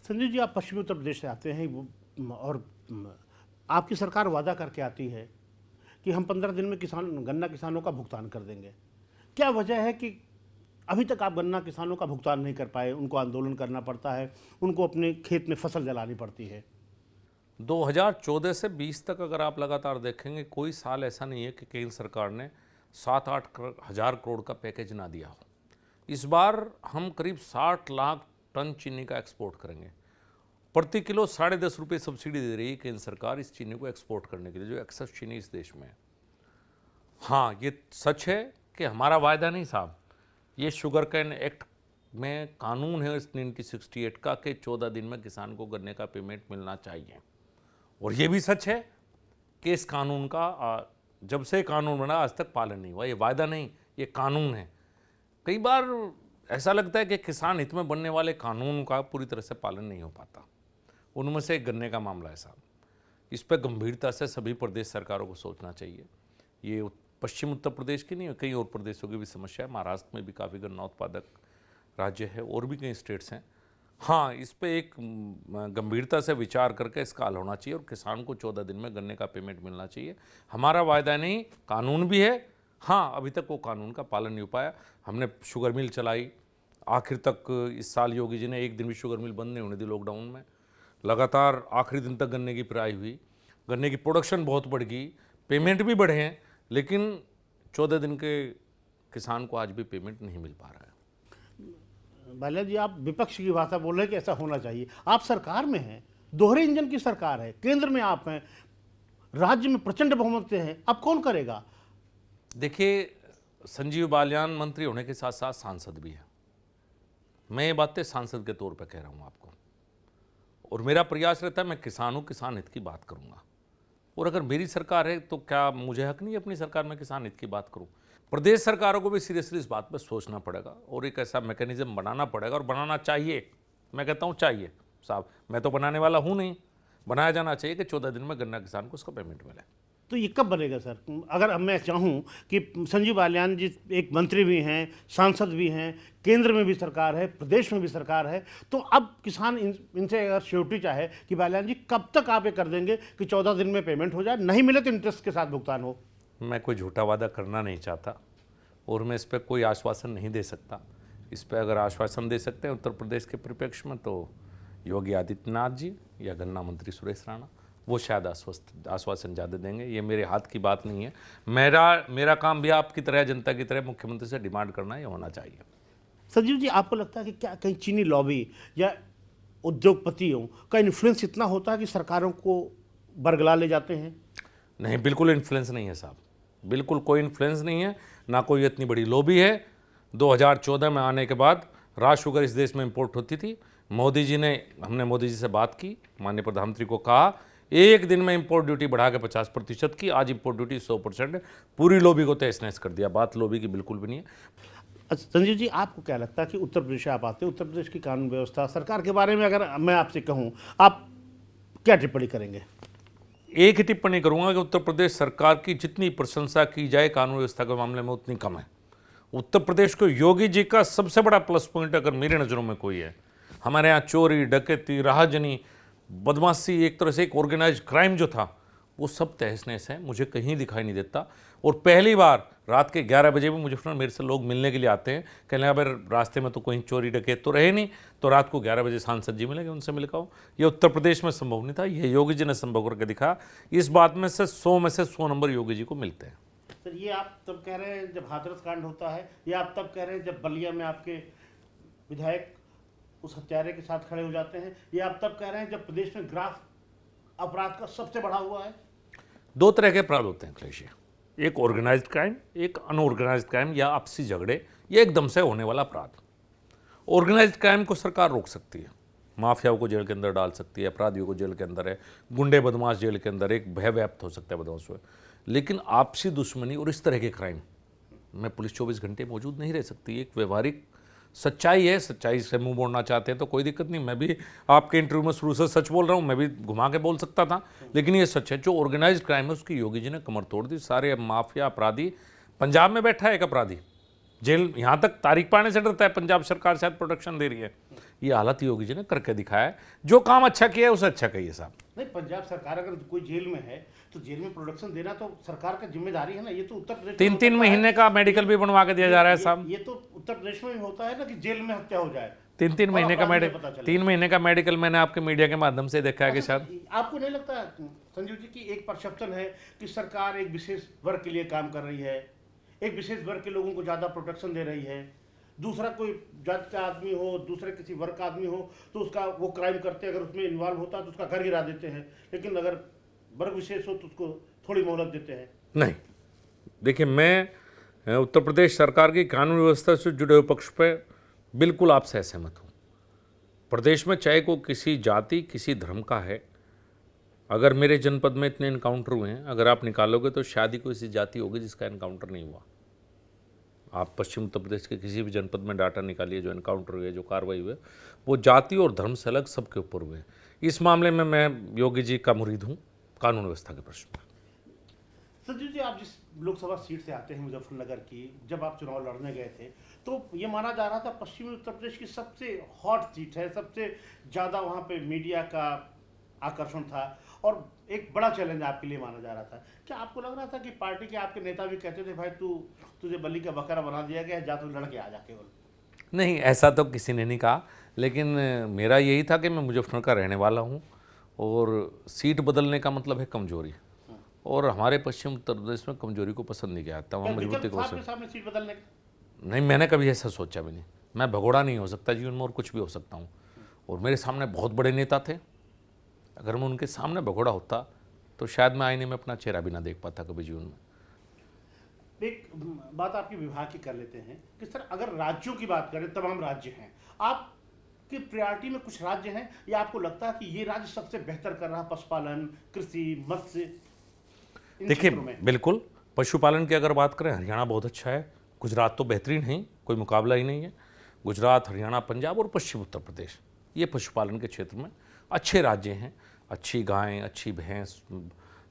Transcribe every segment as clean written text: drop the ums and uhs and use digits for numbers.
संजीव जी, आप पश्चिमी उत्तर प्रदेश से आते हैं और आपकी सरकार वादा करके आती है कि हम 15 दिन में गन्ना किसानों का भुगतान कर देंगे। क्या वजह है कि अभी तक आप गन्ना किसानों का भुगतान नहीं कर पाए? उनको आंदोलन करना पड़ता है, उनको अपने खेत में फसल जलानी पड़ती है। 2014 से 20 तक अगर आप लगातार देखेंगे, कोई साल ऐसा नहीं है कि केंद्र सरकार ने 7-8 हज़ार करोड़ का पैकेज ना दिया हो। इस बार हम करीब 60 लाख टन चीनी का एक्सपोर्ट करेंगे। प्रति किलो 10.5 रुपये सब्सिडी दे रही है केंद्र सरकार इस चीनी को एक्सपोर्ट करने के लिए, जो एक्सेस चीनी इस देश में है। हाँ, ये सच है कि हमारा वायदा नहीं साहब, ये शुगर कैन एक्ट में कानून है 1968 का कि 14 दिन में किसान को गन्ने का पेमेंट मिलना चाहिए। और ये भी सच है कि इस कानून का जब से कानून बना आज तक पालन नहीं हुआ। ये वायदा नहीं, ये कानून है। कई बार ऐसा लगता है कि किसान हित में बनने वाले कानून का पूरी तरह से पालन नहीं हो पाता। उनमें से एक गन्ने का मामला है साहब, इस पर गंभीरता से सभी प्रदेश सरकारों को सोचना चाहिए। ये पश्चिम उत्तर प्रदेश की नहीं है, कई और प्रदेशों की भी समस्या है। महाराष्ट्र में भी काफ़ी गन्ना उत्पादक राज्य है और भी कई स्टेट्स हैं। हाँ, इस पे एक गंभीरता से विचार करके इसका हल होना चाहिए और किसान को 14 दिन में गन्ने का पेमेंट मिलना चाहिए। हमारा वायदा नहीं, कानून भी है। हाँ, अभी तक वो कानून का पालन नहीं हो पाया। हमने शुगर मिल चलाई आखिर तक। इस साल योगी जी ने एक दिन भी शुगर मिल बंद नहीं होने दी लॉकडाउन में। लगातार आखिरी दिन तक गन्ने की पिराई हुई, गन्ने की प्रोडक्शन बहुत बढ़ गई, पेमेंट भी बढ़े हैं, लेकिन 14 दिन के किसान को आज भी पेमेंट नहीं मिल पा रहा है। बाल्या जी, आप विपक्ष की भाषा बोल रहे हैं कि ऐसा होना चाहिए। आप सरकार में हैं, दोहरे इंजन की सरकार है, केंद्र में आप हैं, राज्य में प्रचंड बहुमत से हैं, अब कौन करेगा? देखिए, संजीव बालियान मंत्री होने के साथ साथ सांसद भी हैं। मैं ये बातें सांसद के तौर पर कह रहा हूँ आपको, और मेरा प्रयास रहता है मैं किसान हूँ, किसान हित की बात करूँगा। और अगर मेरी सरकार है तो क्या मुझे हक नहीं है अपनी सरकार में किसान हित की बात करूँ? प्रदेश सरकारों को भी सीरियसली इस बात पर सोचना पड़ेगा और एक ऐसा मैकेनिज्म बनाना पड़ेगा, और बनाना चाहिए। मैं कहता हूँ चाहिए साहब, मैं तो बनाने वाला हूँ नहीं, बनाया जाना चाहिए कि 14 दिन में गन्ना किसान को उसका पेमेंट मिले। तो ये कब बनेगा सर? अगर मैं चाहूँ कि संजीव बालियान जी एक मंत्री भी हैं, सांसद भी हैं, केंद्र में भी सरकार है, प्रदेश में भी सरकार है, तो अब किसान इनसे अगर श्योरिटी चाहे कि बालियान जी कब तक आप ये कर देंगे कि 14 दिन में पेमेंट हो जाए, नहीं मिले तो इंटरेस्ट के साथ भुगतान हो? मैं कोई झूठा वादा करना नहीं चाहता और मैं इस पर कोई आश्वासन नहीं दे सकता। इस पर अगर आश्वासन दे सकते हैं उत्तर प्रदेश के परिप्रेक्ष्य में तो योगी आदित्यनाथ जी या गन्ना मंत्री सुरेश राणा, वो शायद आश्वासन ज़्यादा देंगे। ये मेरे हाथ की बात नहीं है। मेरा काम भी आपकी तरह, जनता की तरह मुख्यमंत्री से डिमांड करना, ये होना चाहिए। संजीव जी, आपको लगता है कि क्या कहीं चीनी लॉबी या उद्योगपतियों का इन्फ्लुएंस इतना होता है कि सरकारों को बरगला ले जाते हैं? नहीं, बिल्कुल इन्फ्लुएंस नहीं है साहब, बिल्कुल कोई इन्फ्लुएंस नहीं है, ना कोई इतनी बड़ी लॉबी है। 2014 में आने के बाद राज शुगर इस देश में इंपोर्ट होती थी। हमने मोदी जी से बात की, माननीय प्रधानमंत्री को कहा, एक दिन में इंपोर्ट ड्यूटी बढ़ा के 50% की, आज इंपोर्ट ड्यूटी 100% है। पूरी लॉबी को तहस नहस कर दिया। बात लॉबी की बिल्कुल भी नहीं है। अच्छा संजीव जी, आपको क्या लगता है कि उत्तर प्रदेश से आप आते हैं, उत्तर प्रदेश की कानून व्यवस्था, सरकार के बारे में अगर मैं आपसे कहूँ, आप क्या टिप्पणी करेंगे? एक ही टिप्पणी करूंगा कि उत्तर प्रदेश सरकार की जितनी प्रशंसा की जाए कानून व्यवस्था के मामले में उतनी कम है। उत्तर प्रदेश को योगी जी का सबसे बड़ा प्लस पॉइंट अगर मेरी नज़रों में कोई है, हमारे यहाँ चोरी, डकैती, राहजनी, बदमाशी, एक तरह से एक ऑर्गेनाइज क्राइम जो था, वो सब तहस नहस है, मुझे कहीं दिखाई नहीं देता। और पहली बार रात के 11 बजे भी मुझे मेरे से लोग मिलने के लिए आते हैं, कहने लगा भाई रास्ते में तो कहीं चोरी डकैत तो रहे नहीं, तो रात को 11 बजे सांसद जी मिलेंगे, उनसे मिल आओ। ये उत्तर प्रदेश में संभव नहीं था, ये योगी जी ने संभव करके दिखा। इस बात में से 100 नंबर योगी जी को मिलते हैं। सर, ये आप तब कह रहे हैं जब हाथरस कांड होता है, या आप तब कह रहे हैं जब बलिया में आपके विधायक उस हत्यारे के साथ खड़े हो जाते हैं, या आप तब कह रहे हैं जब प्रदेश में ग्राफ अपराध का सबसे बढ़ा हुआ है? दो तरह के अपराध होते हैं अखिलेश जी, एक ऑर्गेनाइज्ड क्राइम, एक अनऑर्गेनाइज्ड क्राइम या आपसी झगड़े, ये एकदम से होने वाला अपराध। ऑर्गेनाइज्ड क्राइम को सरकार रोक सकती है, माफियाओं को जेल के अंदर डाल सकती है, अपराधियों को जेल के अंदर है, गुंडे बदमाश जेल के अंदर, एक भय व्याप्त हो सकता है बदमाश में। लेकिन आपसी दुश्मनी और इस तरह के क्राइम में पुलिस 24 घंटे मौजूद नहीं रह सकती। एक व्यवहारिक सच्चाई है, सच्चाई से मुंह मोड़ना चाहते हैं तो कोई दिक्कत नहीं, मैं भी आपके इंटरव्यू में शुरू से सच बोल रहा हूँ, मैं भी घुमा के बोल सकता था, लेकिन ये सच है। जो ऑर्गेनाइज्ड क्राइम है उसकी योगी जी ने कमर तोड़ दी। सारे माफिया अपराधी, पंजाब में बैठा है एक अपराधी, जेल, यहाँ तक तारीख पाने से डरता है पंजाब सरकार शायद प्रोटेक्शन दे रही है। ये हालत योगी जी ने करके दिखाया है। जो काम अच्छा किया है उसे अच्छा कहिए साहब। नहीं, पंजाब सरकार अगर कोई जेल में है तो जेल में प्रोडक्शन देना तो सरकार का जिम्मेदारी है ना। ये तो उत्तर प्रदेश में 3-3 महीने का मेडिकल भी बनवा के दिया जा रहा है साहब। ये तो उत्तर प्रदेश में भी होता है ना कि जेल में हत्या हो जाए। 3 महीने का अपराधी मेडिकल, को पता चले। 3 महीने का मेडिकल मैंने आपके मीडिया के माध्यम से देखा है कि शायद। आपको नहीं लगता संजीव जी की एक परसेप्शन है कि सरकार एक विशेष वर्ग के लिए काम कर रही है, एक विशेष वर्ग के लोगों को ज़्यादा प्रोटेक्शन दे रही है, दूसरा कोई जात का आदमी हो, दूसरे किसी वर्ग का आदमी हो तो उसका वो क्राइम करते अगर उसमें इन्वॉल्व होता तो उसका घर गिरा देते हैं, लेकिन अगर वर्ग विशेष हो तो उसको थोड़ी मोहलत देते हैं? नहीं, देखिए, मैं उत्तर प्रदेश सरकार की कानून व्यवस्था से जुड़े हुए पक्ष पे बिल्कुल आपसे असहमत हूँ। प्रदेश में चाहे को किसी जाति किसी धर्म का है, अगर मेरे जनपद में इतने इनकाउंटर हुए हैं, अगर आप निकालोगे तो शायद ही कोई ऐसी जाति होगी जिसका इनकाउंटर नहीं हुआ। आप पश्चिम उत्तर प्रदेश के किसी भी जनपद में डाटा निकालिए, जो इनकाउंटर हुए, जो कार्रवाई हुए, वो जाति और धर्म से अलग सबके ऊपर हुए। इस मामले में मैं योगी जी का मुरीद हूँ कानून व्यवस्था के प्रश्न में। संजीव जी, आप जिस लोकसभा सीट से आते हैं मुजफ्फरनगर की, जब आप चुनाव लड़ने गए थे तो ये माना जा रहा था पश्चिमी उत्तर प्रदेश की सबसे हॉट सीट है, सबसे ज़्यादा वहाँ पे मीडिया का आकर्षण था और एक बड़ा चैलेंज आपके लिए माना जा रहा था। क्या आपको लग रहा था कि पार्टी के आपके नेता भी कहते थे भाई तुझे बलि का बकरा बना दिया गया है, जा तू लड़के आ जा केवल? नहीं, ऐसा तो किसी ने नहीं कहा, लेकिन मेरा यही था कि मैं मुजफ्फरनगर का रहने वाला हूँ और सीट बदलने का मतलब है कमजोरी, और हमारे पश्चिम उत्तर प्रदेश में कमजोरी को पसंद नहीं किया जाता, वहाँ मजबूती को पसंद। सामने सीट बदलने का नहीं, मैंने कभी ऐसा सोचा भी नहीं। मैं भगोड़ा नहीं हो सकता जीवन में, और कुछ भी हो सकता हूँ। और मेरे सामने बहुत बड़े नेता थे, अगर मैं उनके सामने भगोड़ा होता तो शायद मैं आईने में अपना चेहरा भी ना देख पाता कभी जीवन में। एक बात आपके विभाग की कर लेते हैं कि सर अगर राज्यों की बात करें, तमाम राज्य हैं, आपकी प्रायोरिटी में कुछ राज्य हैं या आपको लगता है कि ये राज्य सबसे बेहतर कर रहा है पशुपालन, कृषि, मत्स्य? देखिए, बिल्कुल पशुपालन की अगर बात करें, हरियाणा बहुत अच्छा है, गुजरात तो बेहतरीन है, कोई मुकाबला ही नहीं है। गुजरात, हरियाणा, पंजाब और पश्चिम उत्तर प्रदेश, ये पशुपालन के क्षेत्र में अच्छे राज्य हैं। अच्छी गायें, अच्छी भैंस,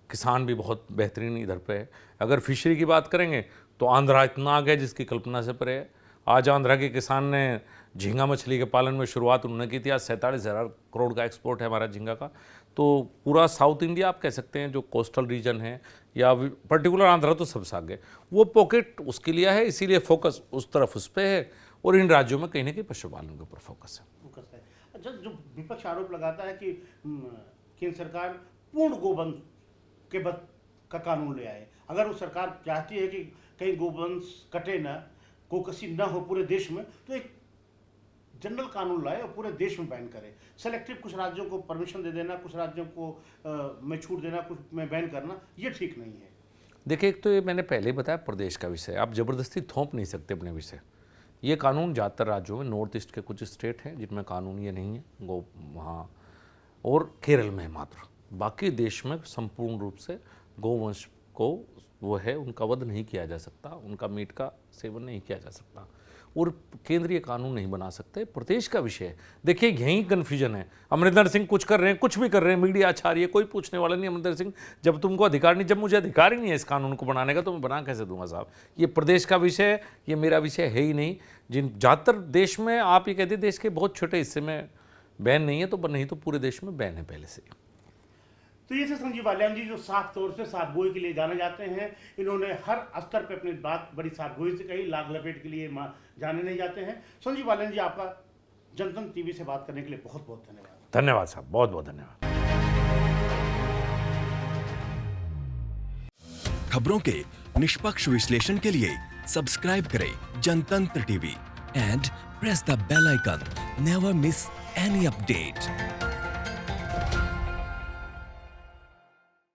किसान भी बहुत बेहतरीन इधर पे है। अगर फिशरी की बात करेंगे तो आंध्रा इतना आ गया जिसकी कल्पना से परे है। आज आंध्रा के किसान ने झींगा मछली के पालन में शुरुआत उन्होंने की थी। आज 47,000 करोड़ का एक्सपोर्ट है हमारा झींगा का। तो पूरा साउथ इंडिया आप कह सकते हैं, जो कोस्टल रीजन है या पर्टिकुलर आंध्रा तो सबसे आगे, वो पॉकेट उसके लिए है, इसीलिए फोकस उस तरफ उस पर है। और इन राज्यों में कहीं ना कहीं पशुपालन के ऊपर फोकस है। अच्छा, जो विपक्ष आरोप लगाता है कि केंद्र सरकार पूर्ण गोवंश के बद का कानून ले आए, अगर वो सरकार चाहती है कि कहीं गोवंश कटे ना, गोकशी न हो पूरे देश में, तो एक जनरल कानून लाए और पूरे देश में बैन करे। सेलेक्टिव कुछ राज्यों को परमिशन दे देना, कुछ राज्यों को में छूट देना, कुछ में बैन करना, ये ठीक नहीं है। देखिए, एक तो ये मैंने पहले ही बताया, प्रदेश का विषय आप ज़बरदस्ती थोप नहीं सकते अपने विषय। ये कानून ज़्यादातर राज्यों में, नॉर्थ ईस्ट के कुछ स्टेट हैं जिनमें कानून ये नहीं है, गो वहाँ, और केरल में मात्र। बाकी देश में संपूर्ण रूप से गोवंश को वो है, उनका वध नहीं किया जा सकता, उनका मीट का सेवन नहीं किया जा सकता, और केंद्रीय कानून नहीं बना सकते। प्रदेश का विषय है। देखिए, यहीं कन्फ्यूजन है। अमरिंदर सिंह कुछ कर रहे हैं, कुछ भी कर रहे हैं, मीडिया अच्छा रही है, कोई पूछने वाला नहीं। अमरिंदर सिंह, जब तुमको अधिकार नहीं, जब मुझे अधिकार ही नहीं है इस कानून को बनाने का, तो मैं बना कैसे दूंगा साहब? ये प्रदेश का विषय है, ये मेरा विषय है ही नहीं। जिन ज़्यादातर देश में आप ये कहते, देश के बहुत छोटे हिस्से में बैन नहीं है, तो नहीं तो पूरे देश में बैन है पहले से। तो ये थे संजीव बालियान जी, जो साफ तौर से साफगोई के लिए जाने जाते हैं। इन्होंने हर स्तर पे अपनी बात बड़ी साफगोई से कही, लाग लपेट के लिए जाने नहीं जाते हैं। संजीव बालियान जी, आपका जनतंत्र टीवी से बात करने के लिए बहुत बहुत धन्यवाद। धन्यवाद साहब, बहुत बहुत धन्यवाद। खबरों के निष्पक्ष विश्लेषण के लिए सब्सक्राइब करें Jantantra TV and press the bell icon. Never miss any update.